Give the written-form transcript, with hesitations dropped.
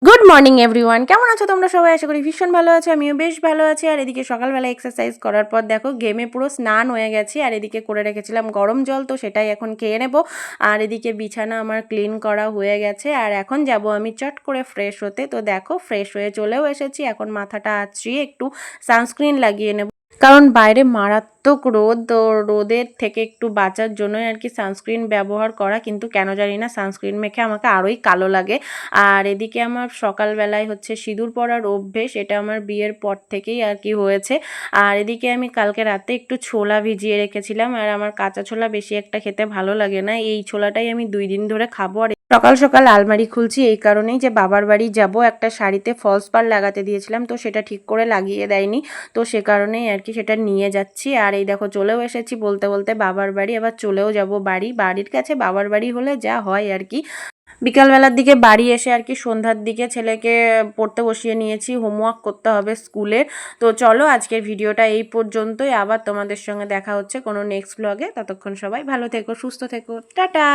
Good morning everyone, কেমন আছো তোমরা সবাই? আশা করি ভীষণ ভালো আছো। আমিও বেশ ভালো আছি। আর এদিকে সকালবেলা এক্সারসাইজ করার পর দেখো গেমে পুরো স্নান হয়ে গেছি। আর এদিকে করে রেখেছিলাম গরম জল, তো সেটাই এখন খেয়ে নেব। আর এদিকে বিছানা আমার ক্লিন করা হয়ে গেছে। আর এখন যাব আমি চট করে ফ্রেশ হতে। তো দেখো ফ্রেশ হয়ে চলেও এসেছি। এখন মাথাটা আঁচড়িয়ে একটু সানস্ক্রিন লাগিয়ে নেব, কারণ বাইরে মারাত্মক রোদ। তো রোদের থেকে একটু বাঁচার জন্যই আর কি সানস্ক্রিন ব্যবহার করা, কিন্তু কেন জানি না সানস্ক্রিন মেখে আমাকে আরোই কালো লাগে। আর এদিকে আমার সকালবেলায় হচ্ছে সিঁদুর পরার অভ্যেস, এটা আমার বিয়ের পর থেকেই আর কি হয়েছে। আর এদিকে আমি কালকে রাতে একটু ছোলা ভিজিয়ে রেখেছিলাম, আর আমার কাঁচা ছোলা বেশি একটা খেতে ভালো লাগে না। এই ছোলাটাই আমি 2 দিন ধরে খাবো। আর সকাল সকাল আলমারি খুলছি এই কারণেই যে বাবার বাড়ি যাব, একটা শাড়িতে ফলস পাড় লাগাতে দিয়েছিলাম, তো সেটা ঠিক করে লাগিয়ে দেয়নি। তো সে কারণেই আর কি সেটা নিয়ে যাচ্ছি। আর এই দেখো চলেও এসেছি বলতে বলতে বাবার বাড়ি। আবার চলেও যাব বাড়ি। বাড়ির কাছে বাবার বাড়ি হলে যা হয় আর কি। বিকালবেলার দিকে বাড়ি এসে আর কি সন্ধ্যার দিকে ছেলেকে পড়তে বসিয়ে নিয়েছি, হোমওয়ার্ক করতে হবে স্কুলের। তো চলো আজকের ভিডিওটা এই পর্যন্তই। আবার তোমাদের সঙ্গে দেখা হচ্ছে কোনো নেক্সট ব্লগে। ততক্ষণ সবাই ভালো থেকো, সুস্থ থেকো, টাটা।